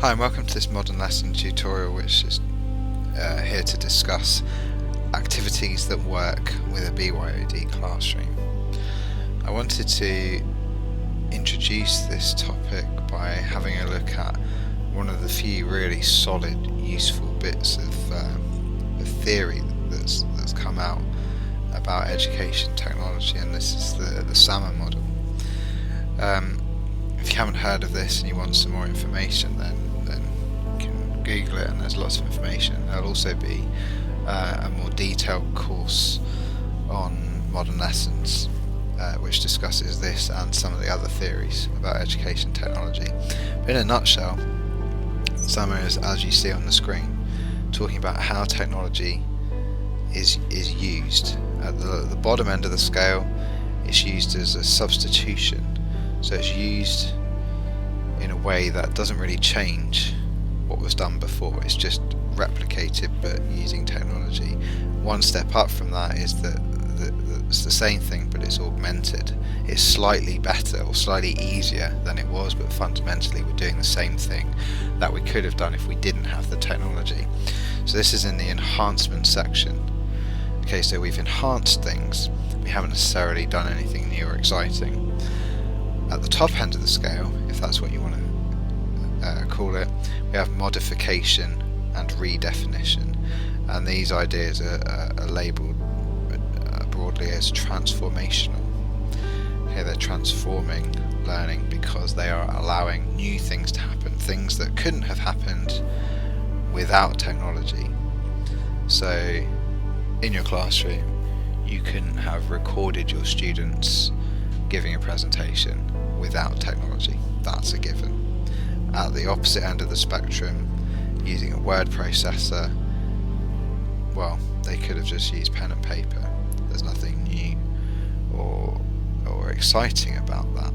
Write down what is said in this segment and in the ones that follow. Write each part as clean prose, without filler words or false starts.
Hi and welcome to this modern lesson tutorial, which is here to discuss activities that work with a BYOD classroom. I wanted to introduce this topic by having a look at one of the few really solid, useful bits of theory that's come out about education technology, and this is the SAMR model. If you haven't heard of this and you want some more information, then you can Google it, and there's lots of information. There'll also be a more detailed course on modern lessons which discusses this and some of the other theories about education technology. But in a nutshell, SAMR is, as you see on the screen, talking about how technology is used. At the bottom end of the scale, it's used as a substitution. So it's used in a way that doesn't really change what was done before. It's just replicated but using technology. One step up from that is that it's the same thing but it's augmented. It's slightly better or slightly easier than it was, but fundamentally we're doing the same thing that we could have done if we didn't have the technology. So this is in the enhancement section. Okay, so we've enhanced things. We haven't necessarily done anything new or exciting. At the top end of the scale, if that's what you want to call it, we have modification and redefinition, and these ideas are labelled broadly as transformational. Okay, they're transforming learning because they are allowing new things to happen, things that couldn't have happened without technology. So in your classroom, you couldn't have recorded your students giving a presentation without technology. That's a given. At the opposite end of the spectrum, using a word processor, well, they could have just used pen and paper. There's nothing new or exciting about that.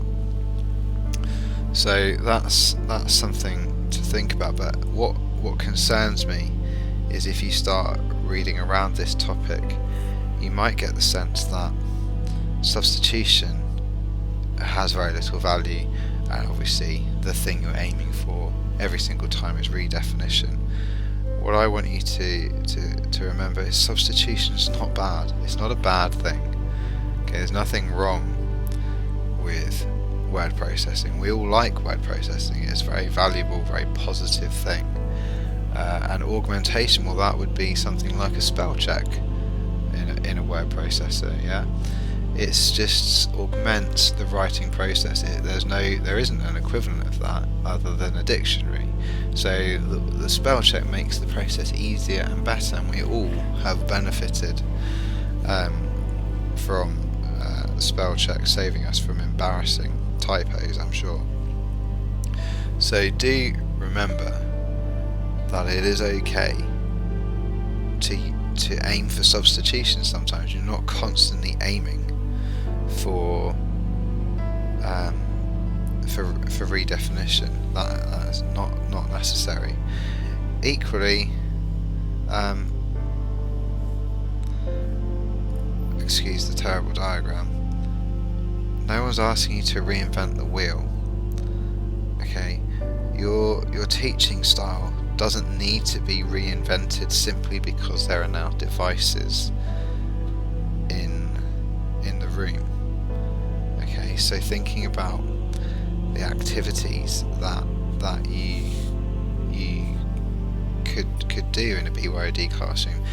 So that's something to think about. But what concerns me is if you start reading around this topic, you might get the sense that substitution has very little value, and obviously the thing you're aiming for every single time is redefinition. What I want you to remember is substitution is not bad. It's not a bad thing. Okay, there's nothing wrong with word processing. We all like word processing. It's a very valuable, very positive thing. And augmentation, well, that would be something like a spell check in a word processor. Yeah, it's just augments the writing process. There isn't an equivalent of that other than a dictionary. So the spell check makes the process easier and better, and we all have benefited from the spell check saving us from embarrassing typos, I'm sure. So do remember that it is okay to aim for substitution sometimes. You're not constantly aiming for redefinition. That is not necessary. Equally, excuse the terrible diagram, no one's asking you to reinvent the wheel. Okay, your teaching style doesn't need to be reinvented simply because there are now devices in the room. Okay, so thinking about the activities that you could do in a BYOD classroom,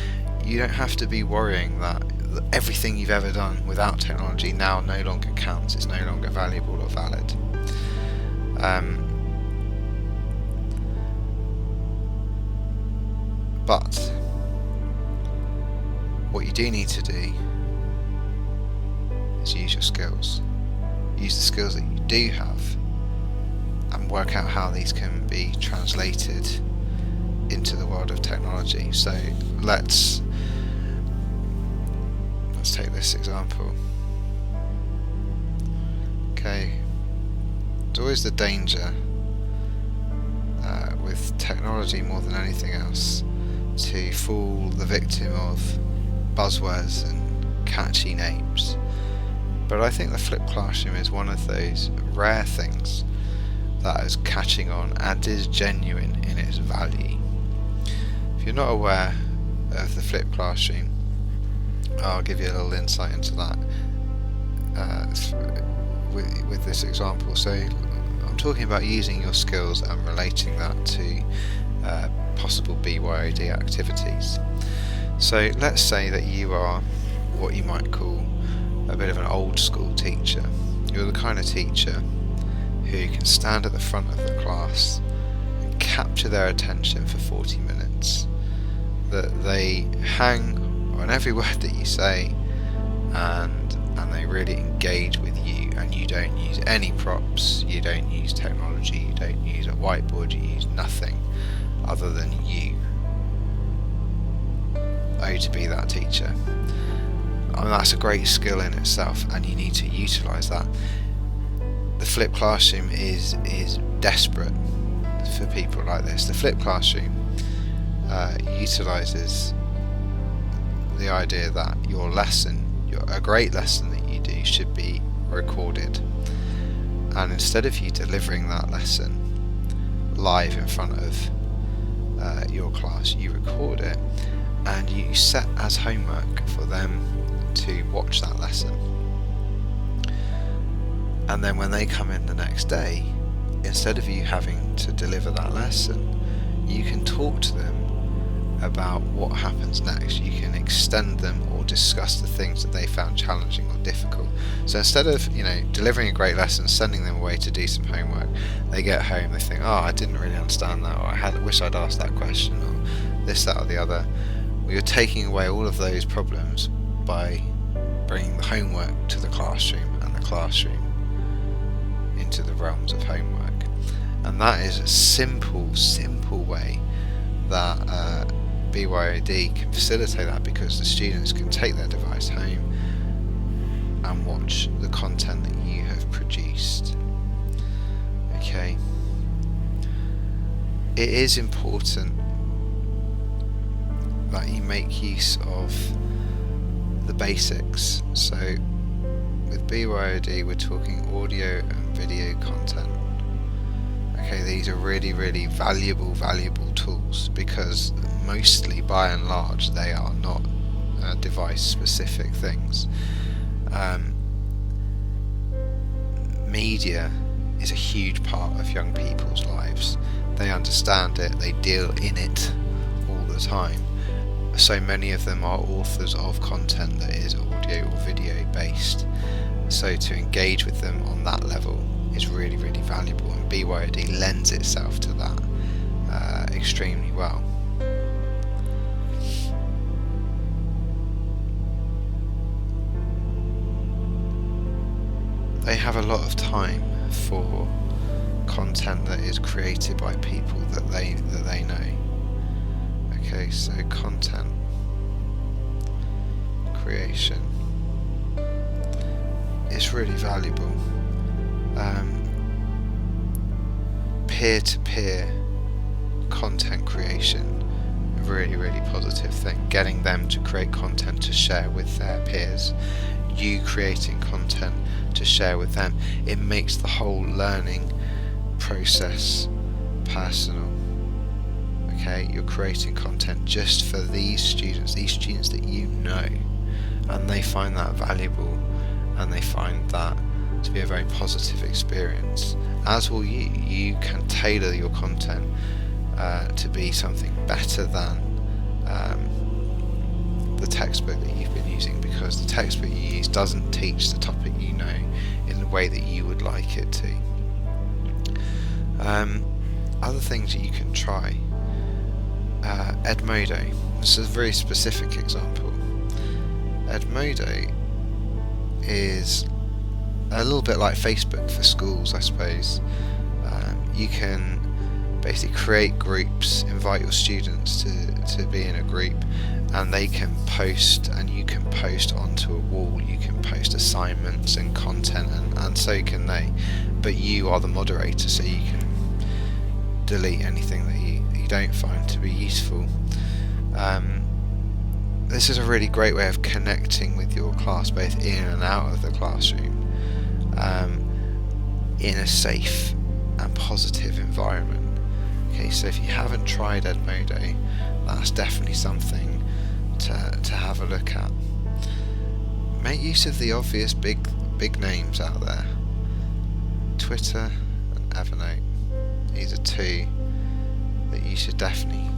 you don't have to be worrying that everything you've ever done without technology now no longer counts. It's no longer valuable or valid. But what you do need to do is use your skills. Use the skills that you do have and work out how these can be translated into the world of technology. So let's take this example. Okay, there's always the danger with technology more than anything else to fall the victim of buzzwords and catchy names. But I think the flipped classroom is one of those rare things that is catching on and is genuine in its value. If you're not aware of the flipped classroom, I'll give you a little insight into that with this example. So I'm talking about using your skills and relating that to possible BYOD activities. So let's say that you are what you might call a bit of an old school teacher. You're the kind of teacher who can stand at the front of the class and capture their attention for 40 minutes, that they hang on every word that you say, and they really engage with you, and you don't use any props, you don't use technology, you don't use a whiteboard, you use nothing other than you. Oh, to be that teacher. I mean, that's a great skill in itself, and you need to utilise that. The flipped classroom is desperate for people like this. The flipped classroom utilises the idea that your lesson, a great lesson that you do, should be recorded, and instead of you delivering that lesson live in front of your class, you record it and you set as homework for them to watch that lesson. And then when they come in the next day, instead of you having to deliver that lesson, you can talk to them about what happens next. You can extend them or discuss the things that they found challenging or difficult. So instead of delivering a great lesson, sending them away to do some homework, they get home, they think, oh, I didn't really understand that, or I wish I'd asked that question, or this, that or the other. Well, you're taking away all of those problems by bringing the homework to the classroom, and the classroom into the realms of homework. And that is a simple way that BYOD can facilitate that, because the students can take their device home and watch the content that you have produced. Okay. It is important that you make use of the basics. So with BYOD, we're talking audio and video content. Okay, these are really, really valuable tools, because mostly, by and large, they are not device-specific things. Media is a huge part of young people's lives. They understand it, they deal in it all the time. So many of them are authors of content that is audio or video based. So to engage with them on that level is really, really valuable, and BYOD lends itself to that extremely well. They have a lot of time for content that is created by people that they know. Okay, so content creation is really valuable. Peer-to-peer content creation, a really, really positive thing. Getting them to create content to share with their peers, you creating content to share with them, it makes the whole learning process personal. Okay, you're creating content just for these students that you know, and they find that valuable, and they find that to be a very positive experience, as will you. You can tailor your content to be something better than the textbook that you've been using, because the textbook you use doesn't teach the topic you know in the way that you would like it to. Other things that you can try, Edmodo. This is a very specific example. Edmodo is a little bit like Facebook for schools, I suppose. You can basically create groups, invite your students to be in a group, and they can post, and you can post onto a wall, you can post assignments and content, and so can they, but you are the moderator, so you can delete anything that you don't find to be useful. This is a really great way of connecting with your class, both in and out of the classroom, in a safe and positive environment. Okay, so if you haven't tried Edmodo, that's definitely something to have a look at. Make use of the obvious big names out there. Twitter and Evernote. These are two that you should definitely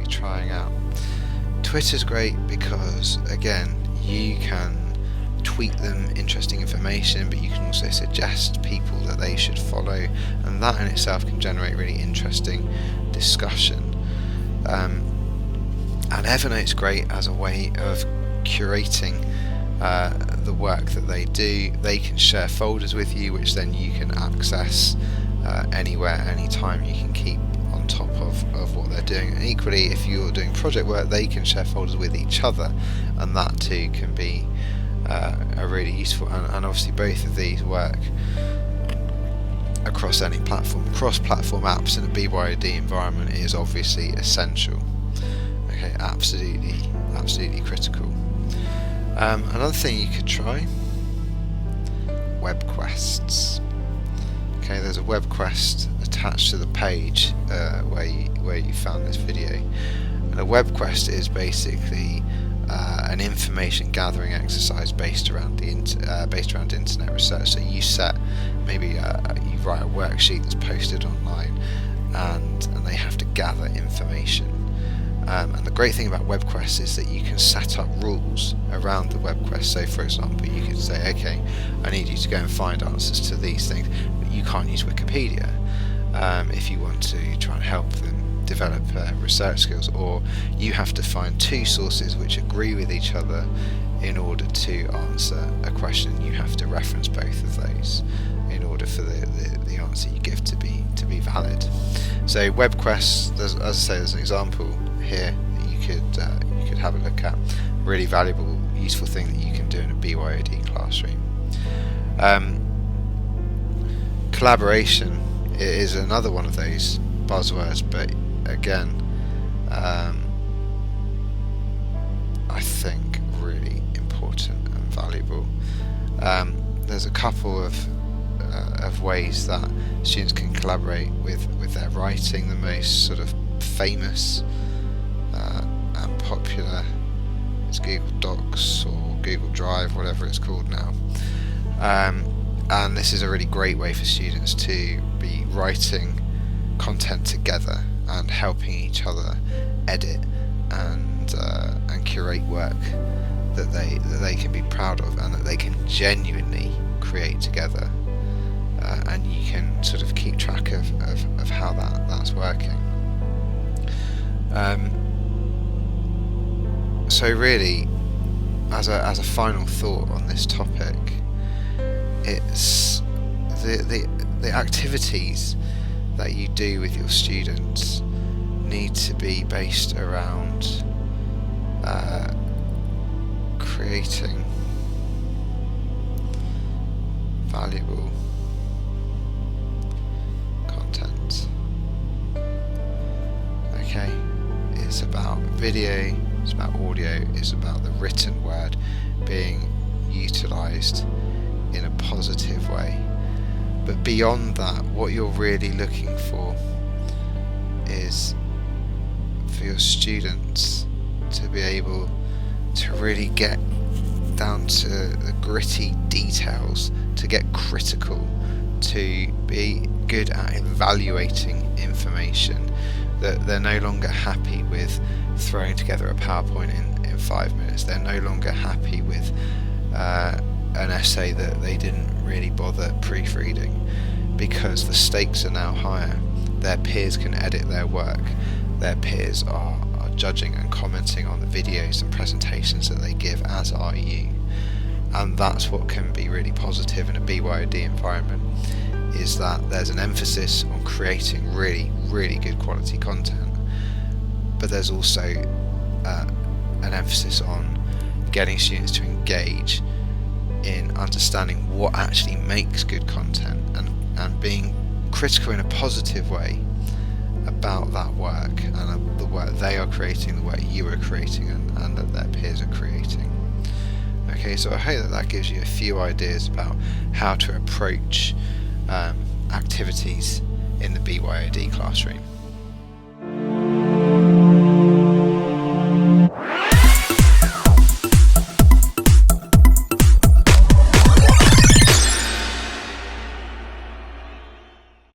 be trying out. Twitter's great because, again, you can tweet them interesting information, but you can also suggest people that they should follow, and that in itself can generate really interesting discussion. And Evernote's great as a way of curating the work that they do. They can share folders with you, which then you can access anywhere, anytime. You can keep on top of what they're doing, and equally, if you're doing project work, they can share folders with each other, and that too can be are really useful. And obviously both of these work across any platform. Cross-platform apps in a BYOD environment is obviously essential. Okay, absolutely critical. Another thing you could try, web quests. Okay, there's a web quest attached to the page where you found this video, and a web quest is basically an information gathering exercise based around internet research. So you set maybe you write a worksheet that's posted online, and they have to gather information. And the great thing about web quests is that you can set up rules around the web quest. So for example, you could say, okay, I need you to go and find answers to these things, but you can't use Wikipedia if you want to try and help them develop research skills, or you have to find two sources which agree with each other in order to answer a question. You have to reference both of those in order for the answer you give to be valid. So web quests, as I say, there's an example here that you could have a look at. Really valuable, useful thing that you can do in a BYOD classroom. Collaboration is another one of those buzzwords, but again, I think really important and valuable. There's a couple of ways that students can collaborate with their writing. The most sort of famous and popular is Google Docs or Google Drive, whatever it's called now. And this is a really great way for students to be writing content together and helping each other edit and curate work that they can be proud of and that they can genuinely create together. And you can sort of keep track of how that's working. So really, as a final thought on this topic, it's the activities that you do with your students need to be based around creating valuable content. Okay, it's about video, it's about audio, it's about the written word being utilised in a positive way. But beyond that, what you're really looking for is for your students to be able to really get down to the gritty details, to get critical, to be good at evaluating information, that they're no longer happy with throwing together a PowerPoint in 5 minutes. They're no longer happy with an essay that they didn't really bother proofreading, because the stakes are now higher. Their peers can edit their work. Their peers are judging and commenting on the videos and presentations that they give, as are you. And that's what can be really positive in a BYOD environment, is that there's an emphasis on creating really, really good quality content, but there's also an emphasis on getting students to engage in understanding what actually makes good content, and being critical in a positive way about that work and the work they are creating, the work you are creating, and that their peers are creating. Okay, so I hope that gives you a few ideas about how to approach activities in the BYOD classroom.